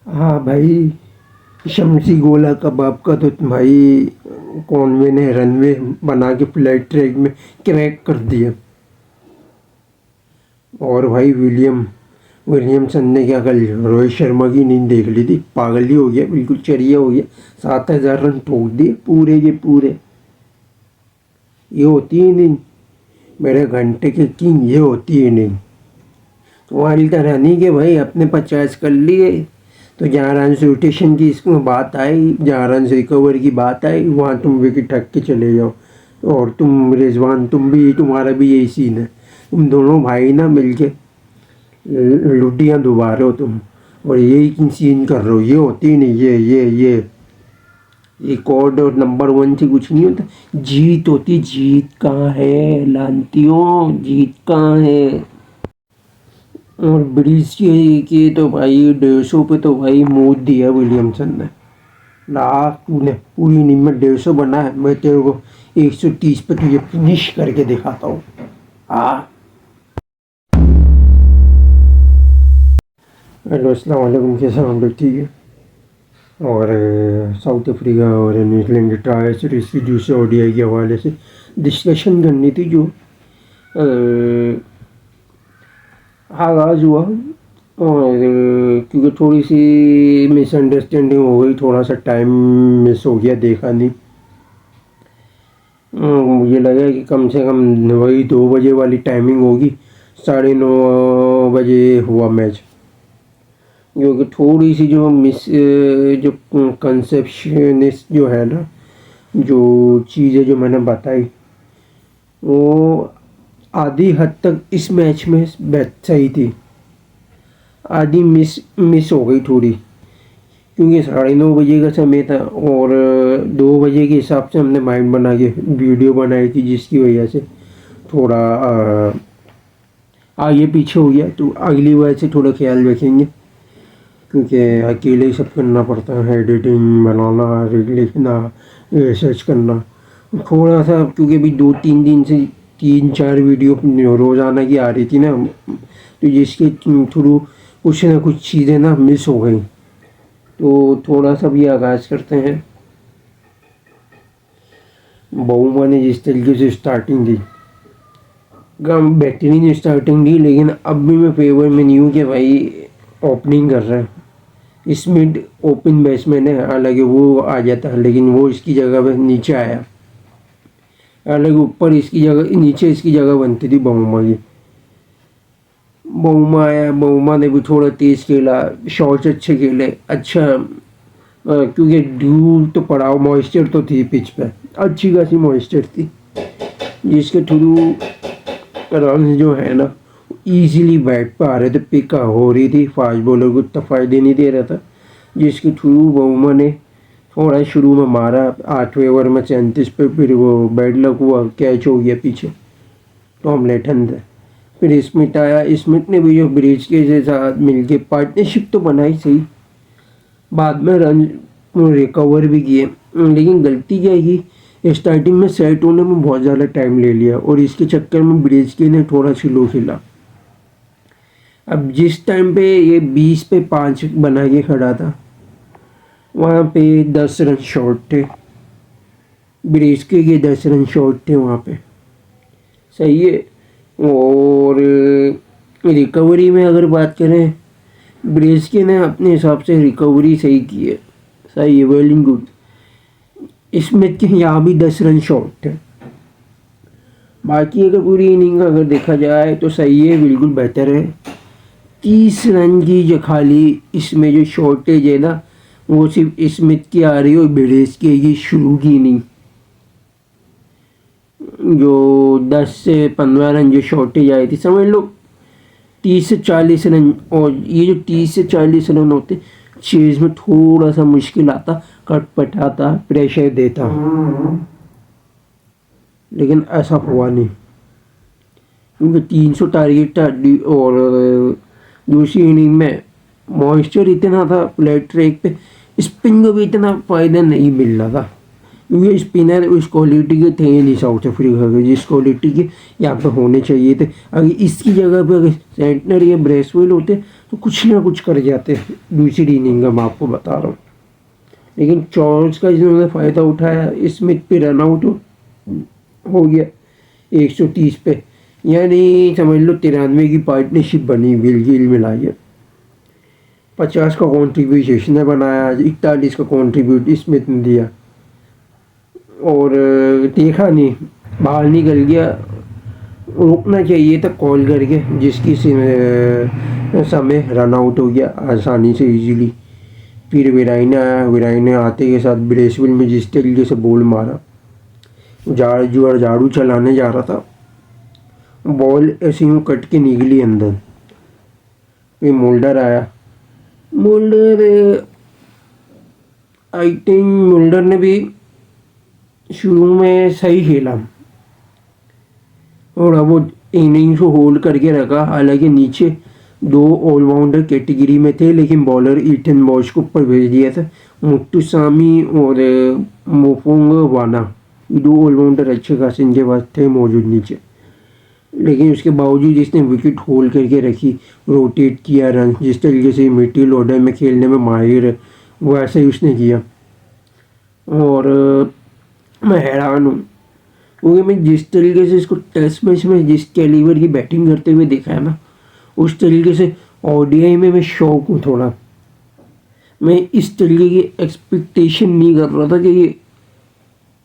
हाँ भाई, शमसी गोला कबाब का तो भाई कॉनवे ने रनवे बना के फ्लाइट ट्रैक में क्रैक कर दिया। और भाई विलियमसन ने क्या कर लिया, रोहित शर्मा की नींद देख ली थी, पागल ही हो गया, बिल्कुल चरिया हो गया। 7,000 रन ठोक दिए पूरे के पूरे। ये होती है नींद, मेरे घंटे के किंग, ये होती है नींद। तुम्हारी तरह नहीं कि भाई अपने 50 कर लिए तो जहाँ रन रोटेशन की इसमें बात आई, जहाँ रन रिकवर की बात आई, वहाँ तुम विकेट ठग के चले जाओ। और तुम रिजवान, तुम्हारा भी यही सीन है। तुम दोनों भाई ना मिलके लुटियाँ डुबा रहे हो तुम, और यही सीन कर रहे हो। ये होती नहीं, ये रिकॉर्ड और नंबर 1 से कुछ नहीं होता। जीत होती, जीत कहाँ है लानतियों, जीत कहाँ है। और ब्रिज के तो भाई 150 पे तो भाई मोड़ दिया विलियमसन ने। लास्ट तूने पूरी इनिंग में 150 बना है, मैं तेरे को 130 पे तुझे फिनिश करके दिखाता हूँ। हाँ। हेलो, अस्सलाम वालेकुम, कैसे हैं हम लोग? ठीक है। और साउथ अफ्रीका और न्यूजीलैंड के ट्राई सीरीज की दूसरे ओडीआई के हवाले से डिस्कशन करनी थी, जो आगाज़ हुआ। और क्योंकि थोड़ी सी मिसअंडरस्टैंडिंग हो गई, थोड़ा सा टाइम मिस हो गया, देखा नहीं। मुझे लगा कि कम से कम वही 2 बजे वाली टाइमिंग होगी, 9:30 बजे हुआ मैच। क्योंकि थोड़ी सी जो कंसेप्शनिस्ट जो है ना, जो चीज़ें जो मैंने बताई, वो आधी हद तक इस मैच में सही थी, आधी मिस हो गई थोड़ी। क्योंकि 9:30 बजे का समय था, और 2 बजे के हिसाब से हमने माइंड बना के वीडियो बनाई थी, जिसकी वजह से थोड़ा आगे पीछे हो गया। तो अगली बार से थोड़ा ख्याल रखेंगे, क्योंकि अकेले ही सब करना पड़ता है, एडिटिंग, बनाना, लिखना, रिसर्च करना। थोड़ा सा क्योंकि अभी 2-3 दिन से 3-4 वीडियो रोज़ाना की आ रही थी ना, तो जिसके थ्रू कुछ ना कुछ चीज़ें ना मिस हो गई। तो थोड़ा सा भी आगाज़ करते हैं। बहुमा ने जिस तरीके से स्टार्टिंग दी, बेहतरीन स्टार्टिंग दी, लेकिन अब भी मैं फेवर में नहीं हूँ कि भाई ओपनिंग कर रहा है। स्मिथ ओपन बैट्समैन है, हालांकि वो आ जाता है, लेकिन वो इसकी जगह पे नीचे आया। हालांकि ऊपर इसकी जगह, नीचे इसकी जगह बनती थी बहुमा की। बहुमा आया, बहुमा ने भी थोड़ा तेज़ खेला, शॉट्स अच्छे खेले, अच्छा। क्योंकि ड्यू तो पड़ा, मॉइस्चर तो थी पिच पे, अच्छी खासी मॉइस्चर थी, जिसके थ्रू रन जो है ना इजीली बैट पे आ रहे थे, पिक हो रही थी, फास्ट बॉलर को इतना फायदे नहीं दे रहा था, जिसके थ्रू बहुमा ने थोड़ा शुरू में मारा। 8वें ओवर में 34 पे फिर वो बैड लक हुआ, कैच हो गया पीछे, टॉम लेथन थे। फिर स्मिथ आया, स्मिथ ने भी जो ब्रिज के साथ मिलके पार्टनरशिप तो बनाई सही, बाद में रन रिकवर भी किए। लेकिन गलती क्या है कि स्टार्टिंग में सेट होने में बहुत ज़्यादा टाइम ले लिया, और इसके चक्कर में ब्रिज ने थोड़ा स्लो खेला। अब जिस टाइम पे ये 20 पे 5 बना के खड़ा था, वहाँ पे 10 रन शॉर्ट थे, ब्रिज के 10 रन शॉर्ट थे वहाँ पे। सही है। और रिकवरी में अगर बात करें, ब्रेस्के ने अपने हिसाब से रिकवरी सही की है, सही है, वेल एंड गुड। स्मिथ के यहाँ भी 10 रन शॉर्ट थे। बाकी अगर पूरी इनिंग अगर देखा जाए तो सही है, बिल्कुल बेहतर है। 30 रन की जो खाली इसमें जो शॉर्टेज है ना, वो सिर्फ स्मिथ की आ रही है, और ब्रेस्के की शुरू की इनिंग जो 10 से 15 रन जो शॉर्टेज आई थी, समझ लो 30 से 40 रन। और ये जो 30 से 40 रन होते, चेज में थोड़ा सा मुश्किल आता, कटपटाता, प्रेशर देता, लेकिन ऐसा हुआ नहीं, क्योंकि 300 टारगेट था। और दूसरी इनिंग में मॉइस्चर इतना था फ्लैट ट्रैक पे, स्पिन को भी इतना फ़ायदा नहीं मिल रहा था, क्योंकि स्पिनर उस क्वालिटी के थे नहीं साउथ अफ्रीका के जिस क्वालिटी के यहाँ पे होने चाहिए थे। अगर इसकी जगह पे अगर सेंटनर या ब्रेसवेल होते तो कुछ ना कुछ कर जाते दूसरी इनिंग का, मैं आपको बता रहा हूँ। लेकिन चॉर्स का जिन्होंने फ़ायदा उठाया, स्मिथ पे रन आउट हो गया 130 पे, यानी समझ लो 93 की पार्टनरशिप बनी विल गिल मिला के। 50 का कॉन्ट्रीब्यूट इसने बनाया, 41 का कॉन्ट्रीब्यूट स्मिथ ने दिया, और देखा नहीं, बाहर निकल गया। रोकना चाहिए था कॉल करके, जिसकी समय रन आउट हो गया आसानी से इजीली। फिर विराइन आया, विराइन ने आते के साथ ब्रेसवेल में जिस तरीके से बॉल मारा, झाड़ू चलाने जा रहा था, बॉल ऐसे यूँ कट के निकली अंदर। फिर मोल्डर आया, आई थिंक मोल्डर ने भी शुरू में सही खेला और अब वो इनिंग्स को होल्ड करके रखा। हालांकि नीचे 2 ऑलराउंडर कैटेगरी में थे, लेकिन बॉलर ईथन बॉश को ऊपर भेज दिया था। मुत्तुसामी और मोफोंग वाना, 2 ऑलराउंडर अच्छे खासे इनके पास थे मौजूद नीचे, लेकिन उसके बावजूद इसने विकेट होल्ड करके रखी, रोटेट किया रन। जिस तरीके से मिडिल ऑर्डर में खेलने में माहिर है वैसे ही उसने किया। और मैं हैरान हूँ क्योंकि मैं जिस तरीके से इसको टेस्ट मैच में जिस कैलिबर की बैटिंग करते हुए देखा है ना, उस तरीके से ओडीआई में मैं शौक हूँ थोड़ा। मैं इस तरीके की एक्सपेक्टेशन नहीं कर रहा था कि ये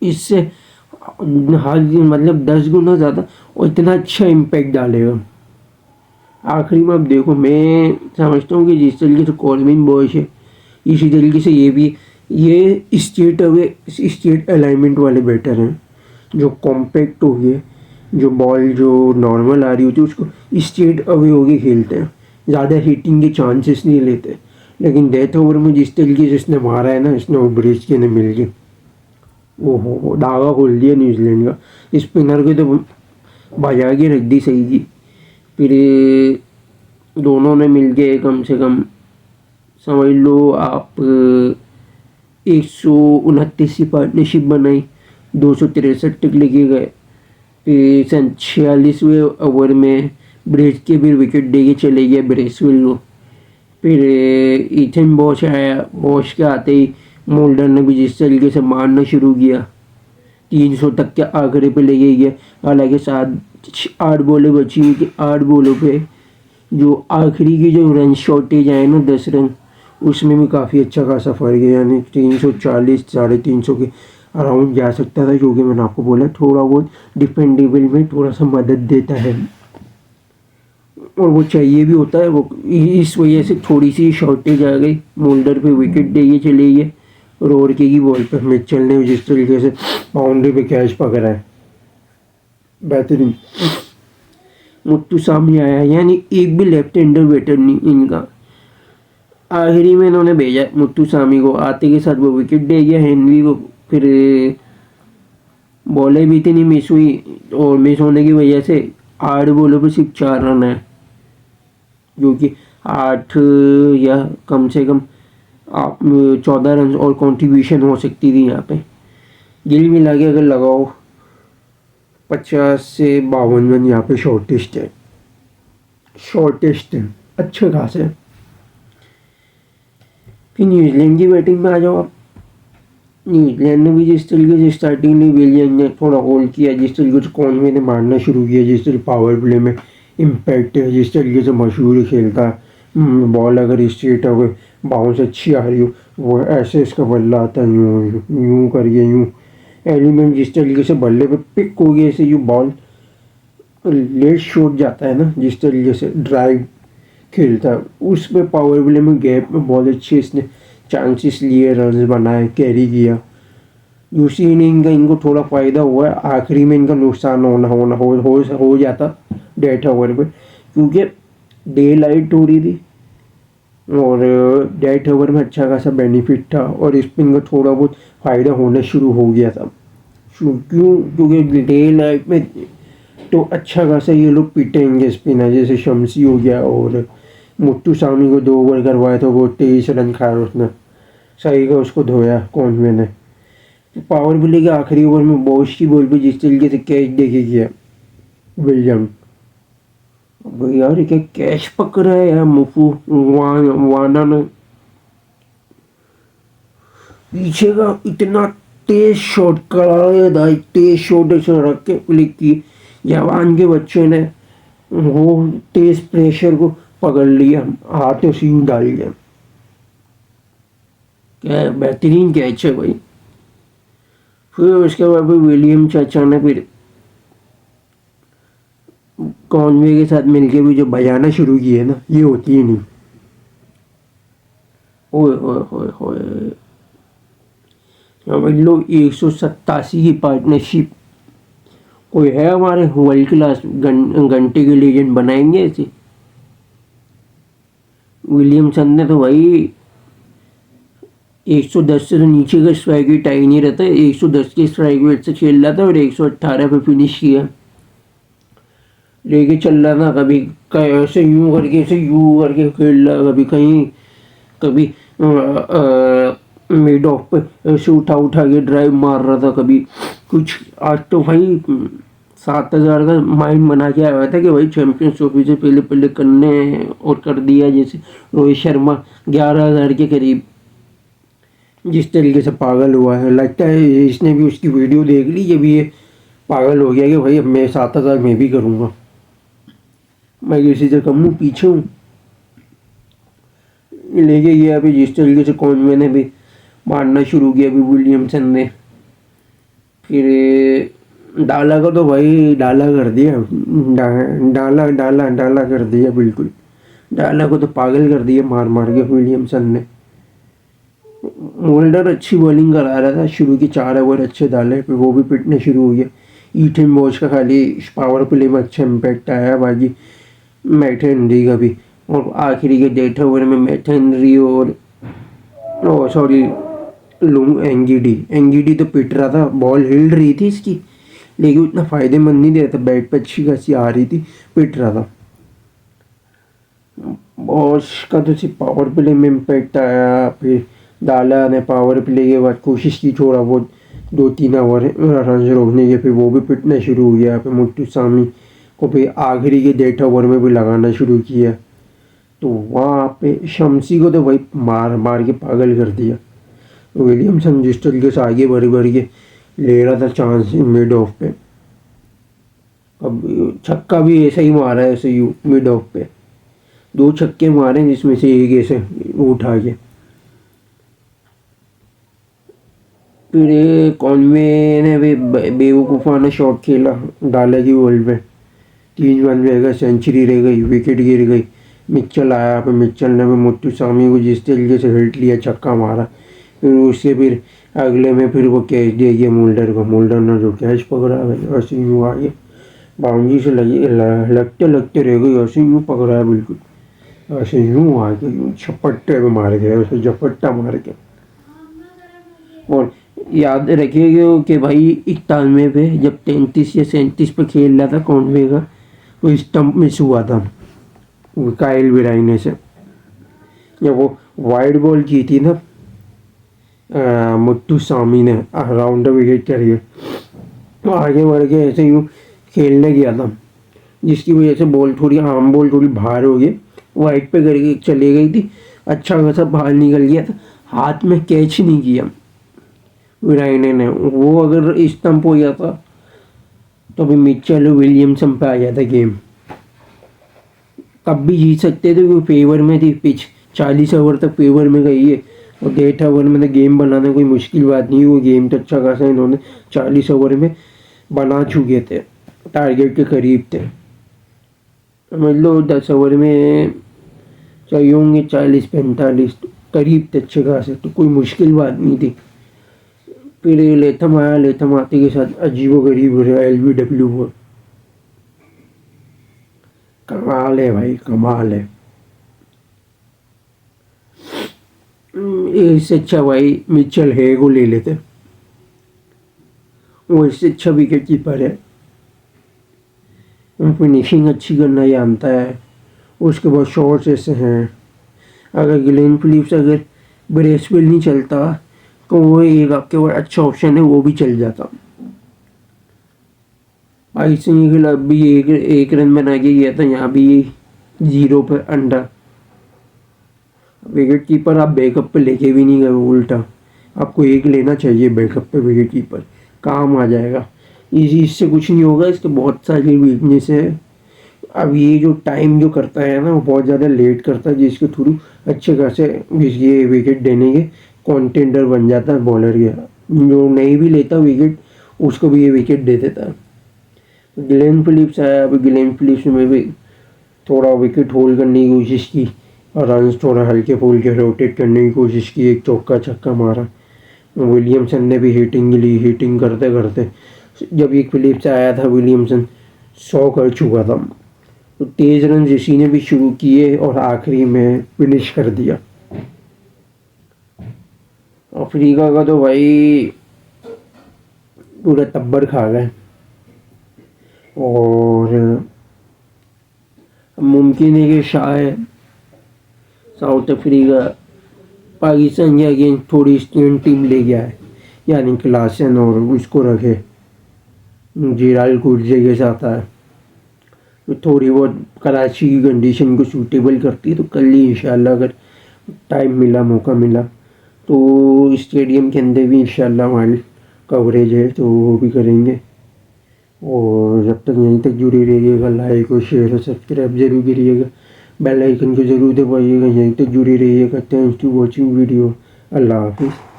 इससे हर मतलब 10 गुना ज़्यादा और इतना अच्छा इम्पैक्ट डालेगा। आखिरी में अब देखो, मैं समझता हूँ कि जिस तरीके से कॉल्विन बॉयस है, इसी तरीके से ये भी, ये स्टेट अलाइनमेंट वाले बैटर हैं जो कॉम्पैक्ट हो गए, जो बॉल जो नॉर्मल आ रही होती है उसको स्टेट अवे होके खेलते हैं, ज़्यादा हिटिंग के चांसेस नहीं लेते। लेकिन डेथ ओवर में जिस तरीके से इसने मारा है ना, इसने वो ब्रिज के ने मिल के ओहो धागा खोल दिया न्यूजीलैंड का। स्पिनर के तो बजा के रख दी सही की। फिर दोनों ने मिल के कम से कम समझ लो आप 129 की पार्टनरशिप बनाई, 263 तक लेके गए। फिर 46वें ओवर में ब्रेज के भी विकेट दे के चले गए ब्रेसवेल को। फिर ईथन बॉश आया, बॉश के आते ही मोल्डर ने भी जिस तरीके से मारना शुरू किया, 300 तक के आंकड़े पे लेके गया। हालांकि 8 बॉलें बची हुई थी, 8 बॉलों पे जो आखिरी की जो रन शॉर्टेज आए ना 10 रन, उसमें भी काफ़ी अच्छा खासा फर्क है, यानी 340 350 के अराउंड जा सकता था, जो कि मैंने आपको बोला थोड़ा बहुत डिफेंडेबल में थोड़ा सा मदद देता है और वो चाहिए भी होता है। वो इस वजह से थोड़ी सी शॉर्टेज आ गई, मोल्डर पे विकेट दे चले गए। रोड के की बॉल पे मिचेल ने जिस तरीके से बाउंड्री पे कैच पकड़ा है, बेहतरीन। मुत्तुसामी आया, यानी एक भी लेफ्ट हैंडर बैटर नहीं इनका। आखिरी में इन्होंने भेजा मुत्तुसामी को, आते के साथ वो विकेट दे गया हेनरी को। फिर बॉलें भी इतनी मिस हुई और मिस होने की वजह से 8 बॉलों पर सिर्फ 4 रन है, जो कि 8 या कम से कम आप 14 रन और कंट्रीब्यूशन हो सकती थी यहाँ पे। गिल मिला के अगर लगाओ 50 से 52 रन यहाँ पे शॉर्टेस्ट है, अच्छे खासे। फिर न्यूजीलैंड की बैटिंग में आ जाओ आप। न्यूजीलैंड ने भी जिस तरीके से स्टार्टिंग में विलियन ने थोड़ा होल्ड किया, जिस तरीके से कॉनवे ने मारना शुरू किया, जिस तरीके पावर प्ले में इम्पैक्ट है, जिस तरीके से मशहूर खेलता है, बॉल अगर स्ट्रेट अवे बाउंस अच्छी आ रही हो वो ऐसे इसका बल्ला आता है, यूँ यूँ करके यूँ एलिमेंट जिस तरीके से बल्ले पे पिक हो गया, ऐसे यूँ बॉल लेट शॉट जाता है ना, जिस तरीके से ड्राइव खेलता है उस पे पावर प्ले में गैप में बहुत अच्छे इसने चांसेस लिए, रन बनाए, कैरी किया। दूसरी इनिंग का इनको थोड़ा फ़ायदा हुआ है, आखिरी में इनका नुकसान हो जाता डेथ ओवर पे, क्योंकि डे लाइट हो रही थी और डेथ ओवर में अच्छा खासा बेनिफिट था और स्पिन का थोड़ा बहुत फ़ायदा होना शुरू हो गया था। क्योंकि डे लाइट में तो अच्छा खासा ये लोग पीटेंगे स्पिनर, जैसे शम्सी हो गया और मुत्तुसामी को 2 ओवर करवाया तो वो 23 रन खाया उसने, सही का उसको धोया कॉनवे ने। पावर प्ले के आखिरी ओवर में बॉस की बॉल पे जिस तरीके से कैच देके किया विलियम, अब यार ये क्या कैच पकड़ा है यार मुफू वाना ने, पीछे का इतना तेज शॉट कड़ा था, तेज शॉट रख के क्लिक की, जवान के बच्चे ने वो तेज प्रेशर को पकड़ लिया, हाथों से यूं डाल दिया। क्या बेहतरीन कैच है भाई। फिर उसके बाद फिर विलियम चाचा ने फिर कॉनवे के साथ मिलके भी जो बजाना शुरू किया ना, ये होती ही नहीं। ओए ओए ओए ओए, हम लोग 187 की पार्टनरशिप, कोई है हमारे वर्ल्ड क्लास घंटे के लीजेंड बनाएंगे ऐसे। विलियमसन ने तो भाई 110 से तो नीचे का स्ट्राइक रेट आ ही नहीं रहता, 110 के स्ट्राइक रेट से खेल रहा था और 118 पे फिनिश किया, लेके चल रहा था, कभी ऐसे यूं करके ऐसे यूं करके खेल रहा, कभी कहीं, कभी मिड ऑफ पे ऐसे उठा उठा के ड्राइव मार रहा था, कभी कुछ। आज तो भाई 7,000 का माइंड बना के आया था कि भाई चैंपियंस ट्रॉफी से पहले पहले करने, और कर दिया। जैसे रोहित शर्मा 11,000 के करीब, जिस तरीके से पागल हुआ है, लगता है इसने भी उसकी वीडियो देख ली, जब ये पागल हो गया कि भाई अब मैं 7,000 मैं भी करूँगा, मैं किसी से कम हूँ, पीछे हूँ, लेके गया। अभी जिस तरीके से कॉनवे ने भी मारना शुरू किया अभी विलियमसन ने, फिर डाला को तो भाई डाला कर दिया, डाला डाला डाला कर दिया, बिल्कुल डाला को तो पागल कर दिया मार मार के विलियमसन ने। मोल्डर अच्छी बॉलिंग करा रहा था, शुरू के 4 ओवर अच्छे डाले, फिर वो भी पिटने शुरू हो गया। ईथन बॉश का खाली पावर प्ले में अच्छा इम्पैक्ट आया, बाकी मैट हेनरी का भी, और आखिरी के 1.5 ओवर में मैट हेनरी और सॉरी लुंग एंगीडी तो पिट रहा था, बॉल हिल रही थी इसकी, लेकिन उतना फ़ायदेमंद नहीं दे रहा था, बैट पे अच्छी खासी आ रही थी, पिट रहा था। बॉश का तो सिर्फ पावर प्ले में इम्पैक्ट आया, फिर डाला ने पावर प्ले के बाद कोशिश की थोड़ा बहुत 2-3 ओवर रन रोकने के, फिर वो भी पिटना शुरू हो गया। फिर मुत्तुसामी को फिर आखिरी के 1.5 ओवर में भी लगाना शुरू किया, तो वहाँ पे शम्सी को तो भाई मार मार के पागल कर दिया। विलियमसन जिस तरीके से आगे बढ़ के ले रहा था चांस मिड ऑफ पे, अब छक्का भी ऐसा ही मारा है, ऐसे यू मिड ऑफ पे 2 छक्के मारे, जिसमें से एक ऐसे उठा के। फिर कॉनवे ने भी बेवकूफ़ाना शॉट खेला डाला की बॉल पे, 3 रन रह गए, सेंचुरी रह गई, विकेट गिर गई। मिच्चल आया, फिर मिच्चल ने भी मुत्तुसामी को जिस तरीके से हिट लिया, छक्का मारा, फिर उससे फिर अगले में फिर वो कैच दे दिया मोल्डर को, मोल्डर ने जो कैच पकड़ा ऐसे यूँ आगे बाउंड्री से लगी, लगते लगते रह गई, ऐसे यूँ पकड़ा है बिल्कुल, ऐसे यूँ आगे यूँ झपट्टे में मार गया, ऐसे झपट्टा मार के। और याद रखिएगा कि भाई 91 पे जब 33 या 37 पे खेल रहा था कॉनवे का, तो स्टंप मिस हुआ था काइल विराइने से, जब वो वाइड बॉल की थी ना मुत्तुसामी ने राउंड विकेट करिए, तो आगे बढ़ के ऐसे यूँ खेलने गया था, जिसकी वजह से बॉल थोड़ी आम बॉल थोड़ी बाहर हो गई, वाइड पे करके चली गई थी, अच्छा खासा बाहर निकल गया था, हाथ में कैच नहीं किया विराइने ने। वो अगर स्टंप हो जाता तो अभी मिचेल विलियमसन पे आ जाता गेम, कब भी जीत सकते थे, वो फेवर में थी पिच, 40 ओवर तक फेवर में गई है, और 1.5 ओवर में तो गेम बनाना कोई मुश्किल बात नहीं, वो गेम तो अच्छा खासा इन्होंने 40 ओवर में बना चुके थे, टारगेट के करीब थे। समझ लो 10 ओवर में चाहिए होंगे 40-45, करीब थे अच्छे खासे, तो कोई मुश्किल बात नहीं थी। फिर लेथम आया, लेथम आते के साथ अजीबो गरीब LBW पर, कमाल है भाई, कमाल है। इससे अच्छा भाई मिचेल हे को ले लेते, वो इससे अच्छा विकेट कीपर है, फिनिशिंग अच्छी करना जानता है, उसके बाद शॉट्स ऐसे हैं। अगर ग्लेन फिलिप्स अगर ब्रेसवेल नहीं चलता तो वो एक आपके और अच्छा ऑप्शन है, वो भी चल जाता। पाकिस्तान के खिलाफ भी एक रन बना के गया था, यहाँ भी 0 पे अंडा। विकेट कीपर आप बैकअप पे लेके भी नहीं गए, उल्टा आपको एक लेना चाहिए बैकअप पे विकेट कीपर, काम आ जाएगा। इससे कुछ नहीं होगा, इसके बहुत सारी वीकनेस है। अब ये जो टाइम जो करता है ना, वो बहुत ज़्यादा लेट करता है, जिसके थ्रू अच्छे खासे ये विकेट देने के कॉन्टेंडर बन जाता है बॉलर के। जो नहीं भी लेता विकेट, उसको भी ये विकेट दे देता है। गिलेन फिलिप्स आया, अभी गिलेन फिलिप्स में भी थोड़ा विकेट होल्ड करने की कोशिश की और रन थोड़ा हल्के फुल्के रोटेट करने की कोशिश की, एक चौका छक्का मारा। विलियमसन ने भी हिटिंग ली, हिटिंग करते करते जब एक फिलिप्स आया था, विलियमसन 100 कर चुका था। तो तेज रन ऋषि ने भी शुरू किए और आखिरी में फिनिश कर दिया। अफ्रीका का तो भाई पूरा तब्बर खा गए, और मुमकिन है कि शायद साउथ अफ्रीका पाकिस्तान के अगेंस्ट थोड़ी स्टैंड टीम ले गया है, यानी क्लासन और उसको रखे, जिराल कुर्जे के साथ आए, तो थोड़ी बहुत कराची की कंडीशन को सूटेबल करती है, तो कल ही इंशाल्लाह अगर टाइम मिला, मौका मिला, तो स्टेडियम के अंदर भी इंशाल्लाह हमारी कवरेज है, तो वो भी करेंगे। और जब तक यहीं तक जुड़े रहिएगा, लाइक और शेयर और सब्सक्राइब जरूर करिएगा, बेल आइकन को जरूर दबाइएगा, यहीं तक जुड़े रहिएगा। Thanks to watching video. अल्लाह हाफिज़।